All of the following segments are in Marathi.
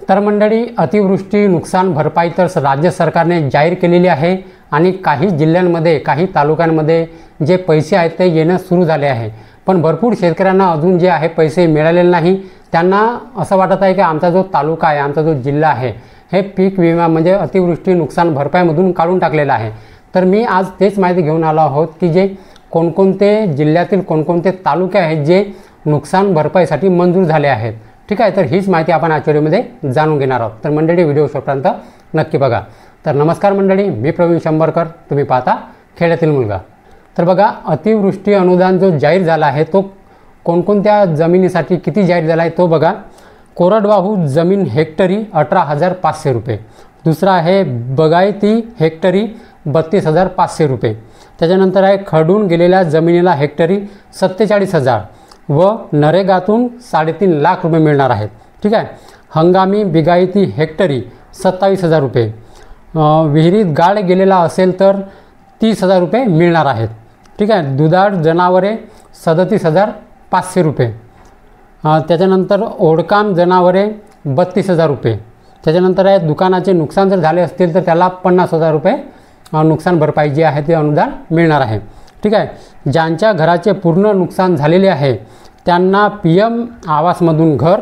तर मंडळी, अतिवृष्टी नुकसान भरपाई तर राज्य सरकारने जाहीर केलेली आहे आणि काही जिल्ह्यांमध्ये काही तालुक्यांमध्ये जे पैसे आहेत ते येणं सुरू झाले आहे, पण भरपूर शेतकऱ्यांना अजून जे आहे पैसे मिळालेले नाही। त्यांना असं वाटत आहे की आमचा जो तालुका आहे, आमचा जो जिल्हा आहे, हे पीक विमा म्हणजे अतिवृष्टी नुकसान भरपाईमधून काढून टाकलेला आहे। तर मी आज तेच माहिती घेऊन आलो आहोत की जे कोणकोणते जिल्ह्यातील कोणकोणते तालुके आहेत जे नुकसान भरपाईसाठी मंजूर झाले आहेत। ठीक आहे, तर हीच माहिती आपण आजच्या व्हिडिओमध्ये जाणून घेणार आहोत। तर मंडळी, व्हिडिओ शेवटपर्यंत नक्की बघा। तर नमस्कार मंडळी, मी प्रवीण शंभरकर, तुम्ही पाहता खेड्यातील मुलगा। तर बघा, अतिवृष्टी अनुदान जो जाहीर झाला आहे तो कोणकोणत्या जमिनीसाठी किती जाहीर झाला आहे तो बघा। कोरडवाहू जमीन हेक्टरी 18,500 रुपये, दुसरा आहे बगायती हेक्टरी 32,500 रुपये, त्याच्यानंतर आहे खडून गेलेल्या जमिनीला हेक्टरी 47,000 व नरेगातून 3.5 लाख रुपये मिळणार आहेत। ठीक आहे, हंगामी बिगायती हेक्टरी 27,000 रुपये, विहिरीत गाळ गेलेला असेल तर 30,000 रुपये मिळणार आहेत। ठीक आहे, दुधाळ जनावरे 37,500 रुपये, त्याच्यानंतर ओढकाम जनावरे 32,000 रुपये, त्याच्यानंतर आहे दुकानाचे नुकसान जर झाले असतील तर त्याला 50,000 रुपये नुकसान भरपाई जी आहे ते अनुदान मिळणार आहे। ठीक आहे, ज्यांच्या घराचे पूर्ण नुकसान झालेले आहे त्यांना PM आवासमधून घर।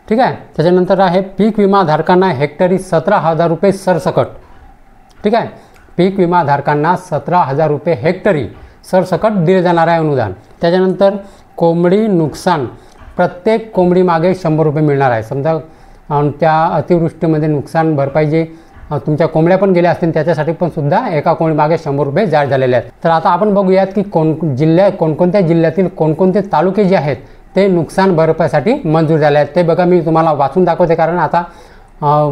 ठीक आहे, त्याच्यानंतर आहे पीक विमा धारकांना हेक्टरी 17,000 रुपये सरसकट। ठीक आहे, पीक विमा धारकांना 17,000 रुपये हेक्टरी सरसकट दिले जाणार आहे अनुदान। त्याच्यानंतर कोंबडी नुकसान, प्रत्येक कोंबडी मागे 100 रुपये मिळणार आहे। समजा त्या अतिवृष्टीमध्ये नुकसान भरपाई जे तुमच्या कोंबड्या पण गेल्या असतील त्याच्यासाठी पण सुद्धा एका कोंबडी मागे 100 रुपये जाहीर झालेले आहेत। तर आता आपण बघूयात की कोणकोणत्या जिल्ह्यातील कोणकोणते तालुके जे आहेत ते नुकसान भरपाईसाठी मंजूर झाले आहेत ते बघा। मी तुम्हाला वाचून दाखवते, कारण आता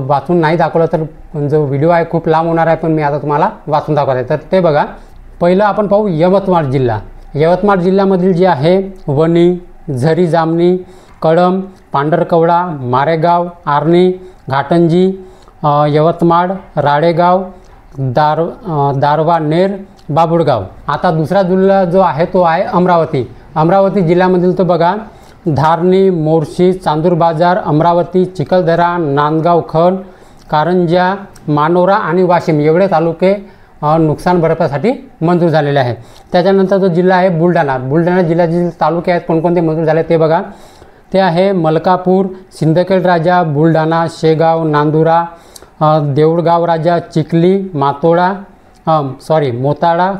वाचून नाही दाखवलं तर जो व्हिडिओ आहे खूप लांब होणार आहे, पण मी आता तुम्हाला वाचून दाखवते। तर ते बघा, पहिलं आपण पाहू यवतमाळ जिल्हा। यवतमाळ जिल्ह्यामधील जे आहे वणी, झरी जामणी, कळंब, पांढरकवडा, मारेगाव, आर्णी, घाटंजी, यवतमाळ, राळेगाव, दारवानेर, बाबुळगाव। आता दुसरा जिल्हा जो आहे तो आहे अमरावती। अमरावती जिल्ह्यामधील तो बघा, धारणी, मोर्शी, चांदूर बाजार, अमरावती, चिखलदरा, नांदगाव खण, कारंजा, मानोरा आणि वाशिम एवढे तालुके नुकसान भरपाईसाठी मंजूर झालेले आहेत। त्याच्यानंतर जो जिल्हा आहे बुलढाणा। बुलढाणा जिल्ह्यातील तालुके आहेत कोणकोणते मंजूर झाले ते बघा। ते आहे मलकापूर, सिंदखेड राजा, बुलढाणा, शेगाव, नांदुरा, देऊळगाव राजा, चिखली, मोताळा,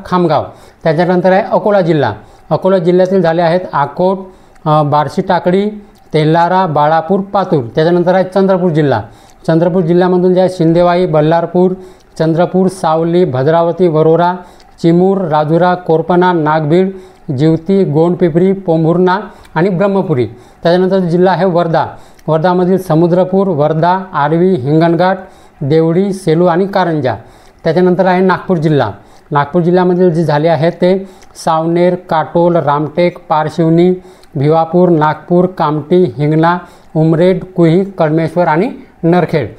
खामगाव। त्याच्यानंतर आहे अकोला जिल्हा। अकोला जिल्ह्यातील झाले आहेत अकोट, बार्शी टाकळी, तेल्हारा, बाळापूर, पातूर। त्याच्यानंतर आहे चंद्रपूर जिल्हा। चंद्रपूर जिल्ह्यामधून जे आहे शिंदेवाई, बल्लारपूर, चंद्रपूर, सावली, भद्रावती, वरोरा, चिमूर, राजुरा, कोरपणा, नागभीड, जिवती, गोंडपिपरी, पोंभुर्णा आणि ब्रह्मपुरी। त्याच्यानंतर जिल्हा आहे वर्धा। वर्धामधील समुद्रपूर, वर्धा, आर्वी, हिंगणघाट, देवडी, सेलू आणि कारंजा। त्याच्यानंतर आहे नागपूर जिल्हा। नागपूर जिल्ह्यामधील जे झाले आहेत ते सावनेर, काटोल, रामटेक, पारशिवनी, भिवापूर, नागपूर, कामठी, हिंगणा, उमरेड, कुही, कडमेश्वर आणि नरखेड।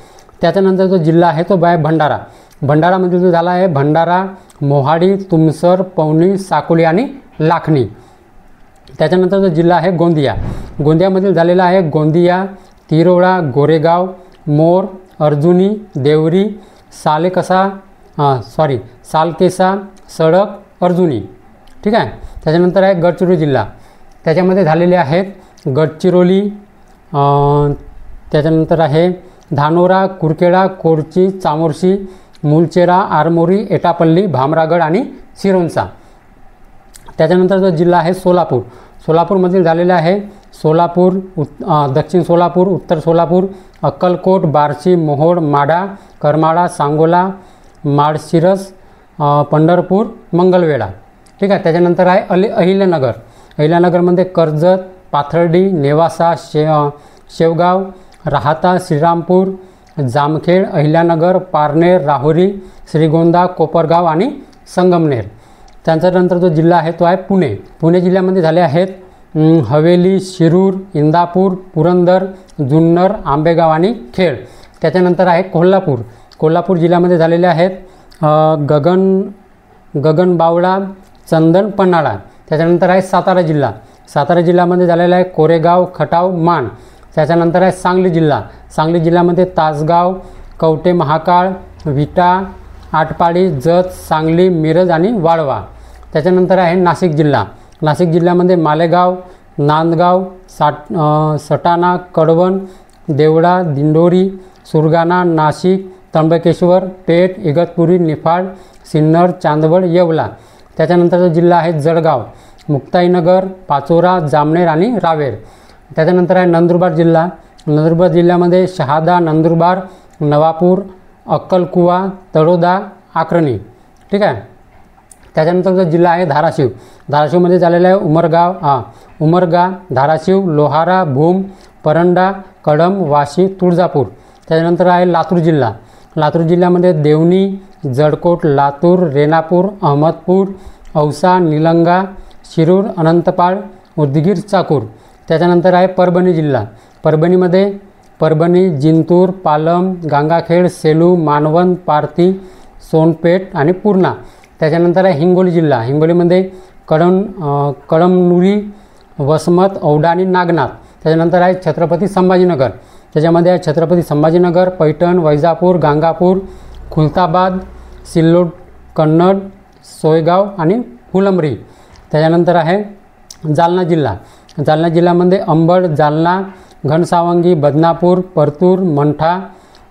त्याच्यानंतर जो जिल्हा आहे तो आहे भंडारा। भंडारामधील जो झाला आहे भंडारा, मोहाडी, तुमसर, पवनी, साकोली आणि लाखणी। त्याच्यानंतर जो जिल्हा आहे गोंदिया। गोंदियामधील झालेला आहे गोंदिया, तिरोळा, गोरेगाव, मोर, अर्जुनी, देवरी, सालकेसा, सडक, अर्जुनी। ठीक आहे, त्याच्यानंतर आहे गडचिरोली जिल्हा। त्याच्यामध्ये झालेले आहेत गडचिरोली, त्याच्यानंतर आहे धानोरा, कुरखेडा, कोरची, चामोर्शी, मुलचेरा, आरमोरी, एटापल्ली, भामरागड आणि सिरोंचा। त्याच्यानंतर जो जिल्हा आहे सोलापूर। सोलापूरमधील झालेला आहे सोलापूर, दक्षिण सोलापूर, उत्तर सोलापूर, अक्कलकोट, बार्शी, मोहोळ, माढा, करमाळा, सांगोला, माळशिरस, पंढरपूर, मंगळवेढा। ठीक आहे, त्याच्यानंतर आहे अहिल्यानगर। अहिल्यानगरमध्ये कर्जत, पाथर्डी, नेवासा, शेवगाव, राहाता, श्रीरामपूर, जामखेड, अहिल्यानगर, पारनेर, राहुरी, श्रीगोंदा, कोपरगाव आणि संगमनेर। त्याच्यानंतर जो जिल्हा आहे तो आहे पुणे। पुणे जिल्ह्यामध्ये झाले आहेत हवेली, शिरूर, इंदापूर, पुरंदर, जुन्नर, आंबेगाव आणि खेड। त्याच्यानंतर आहे कोल्हापूर। कोल्हापूर जिल्ह्यामध्ये झालेले आहेत गगनबावडा, चंदन, पन्हाळा। त्याच्यानंतर आहे सातारा जिल्हा। सातारा जिल्ह्यामध्ये झालेला आहे कोरेगाव, खटाव, मान। त्याच्यानंतर आहे सांगली जिल्हा. सांगली जिल्ह्यामध्ये तासगाव, कवठे महाकाळ, विटा, आटपाडी, जत, सांगली, मिरज आणि वाळवा. त्याच्यानंतर आहे नाशिक जिल्हा. नाशिक जिल्ह्यामध्ये मालेगाव, नांदगाव, सटाणा, कडवण, देवळा, दिंडोरी, सुरगाणा, नाशिक, त्र्यंबकेश्वर, पेठ, इगतपुरी, निफाड, सिन्नर, चांदवड, येवला. त्याच्यानंतरचा जिल्हा आहे जळगाव, मुक्ताईनगर, पाचोरा, जामनेर आणि रावेर. त्याच्यानंतर आहे नंदुरबार जिल्हा. नंदुरबार जिल्ह्यामध्ये शहादा, नंदुरबार, नवापूर, अक्कलकुवा, तळोदा, आक्रणी. ठीक आहे. त्याच्यानंतरचा जिल्हा आहे धाराशिव. धाराशिवमध्ये झालेला आहे उमरगा, धाराशिव, लोहारा, भूम, परंडा, कडम, वाशी, तुळजापूर. त्याच्यानंतर आहे लातूर जिल्हा. लातूर जिल्ह्यामध्ये देवणी, जळकोट, लातूर, रेणापूर, अहमदपूर, औसा, निलंगा, शिरूर, अनंतपाळ, उदगीर, चाकूर. त्याच्यानंतर आहे परभणी जिल्हा. परभणीमध्ये परभणी, जिंतूर, पालम, गंगाखेड, सेलू, मानवण, पारधी, सोनपेठ आणि पूर्णा. त्याच्यानंतर आहे हिंगोली जिल्हा. हिंगोलीमध्ये कळमनुरी, वसमत, औंढा आणि नागनाथ. त्याच्यानंतर आहे छत्रपती संभाजीनगर. त्याच्यामध्ये आहे छत्रपती संभाजीनगर, पैठण, वैजापूर, गंगापूर, खुलताबाद, सिल्लोड, कन्नड, सोयगाव आणि फुलंब्री. त्याच्यानंतर आहे जालना जिल्हा. जालना जिल्ह्यामध्ये अंबड, जालना, घनसावंगी, बदनापूर, परतूर, मंठा,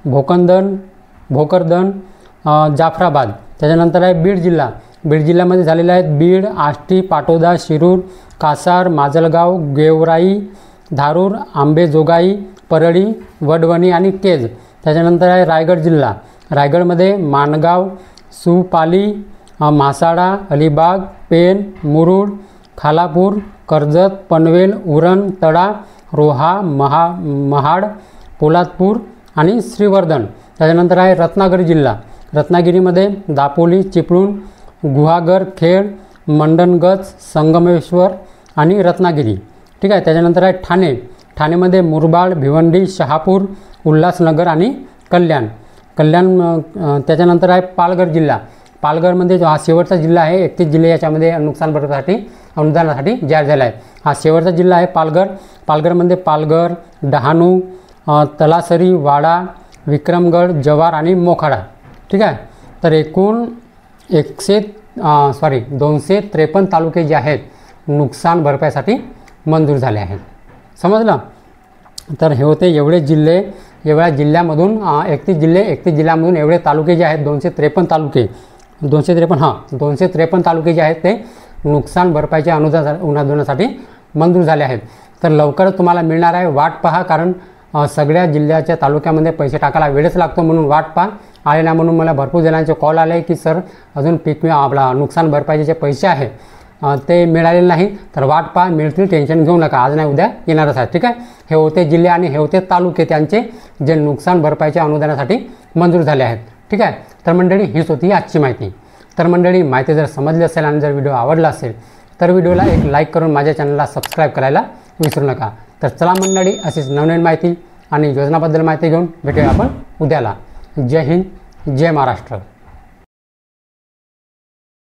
भोकरदन, जाफराबाद. त्याच्यानंतर आहे बीड जिल्हा. बीड जिल्ह्यामध्ये झालेले आहेत बीड, आष्टी, पाटोदा, शिरूर, कासार, माजलगाव, गेवराई, धारूर, आंबेजोगाई, परळी, वडवणी आणि केज. त्याच्यानंतर आहे रायगड जिल्हा. रायगडमध्ये माणगाव, सुपाली, म्हासाडा, अलिबाग, पेण, मुरुड, खालापूर, कर्जत, पनवेल, उरण, तडा, रोहा, महाड, पोलादपूर आणि श्रीवर्धन. त्याच्यानंतर आहे रत्नागिरी जिल्हा. रत्नागिरीमध्ये दापोली, चिपळूण, गुहागर, खेड, मंडणगड, संगमेश्वर आणि रत्नागिरी. ठीक आहे. त्याच्यानंतर आहे ठाणे. ठाणेमध्ये मुरबाड, भिवंडी, शहापूर, उल्हासनगर आणि कल्याण. त्याच्यानंतर आहे पालघर जिल्हा. पालघरमध्ये जो हा शेवटचा जिल्हा आहे, 31 जिल्हे याच्यामध्ये नुकसान भरपाईसाठी अनुदानासाठी जाहीर झाला आहे. हा शेवटचा जिल्हा आहे पालघर. पालघरमध्ये पालघर, डहाणू, तलासरी, वाडा, विक्रमगड, जव्हार आणि मोखाडा. ठीक आहे. तर एकूण 253 तालुके जे आहेत नुकसान भरपाईसाठी मंजूर झाले आहेत. समजलं. तर हे होते एवढे जिल्हे. एवढ्या जिल्ह्यामधून 31 जिल्ह्यामधून एवढे तालुके जे आहेत 253 तालुके जे आहेत ते नुकसान भरपाईच्या अनुदानासाठी मंजूर झाले आहेत. तर लवकरच तुम्हाला मिळणार आहे. वाट पहा, कारण सगळ्या जिल्ह्याच्या तालुक्यामध्ये पैसे टाकायला वेळच लागतो, म्हणून वाट पहा. आले ना म्हणून मला भरपूर जणांचे कॉल आले की सर अजून आपला नुकसान भरपाईचे जे पैसे आहे ते मिळालेले नाही. तर वाट पहा, मिळतील, टेन्शन घेऊ नका. आज नाही उद्या येणारच आहे. ठीक आहे. हे होते जिल्हे आणि हे होते तालुके त्यांचे जे नुकसान भरपाईच्या अनुदानासाठी मंजूर झाले आहेत. ठीक आहे. तर मंडळी हीच होती आजची माहिती. तर मंडळी माहिती जर समजली असेल आणि जर व्हिडिओ आवडला असेल तर व्हिडिओला एक लाईक करून माझ्या चॅनलला सबस्क्राईब करायला विसरू नका. तर चला मंडळी, अशीच नवनवीन माहिती आणि योजनाबद्दल माहिती घेऊन भेटूया आपण उद्याला. जय हिंद, जय महाराष्ट्र.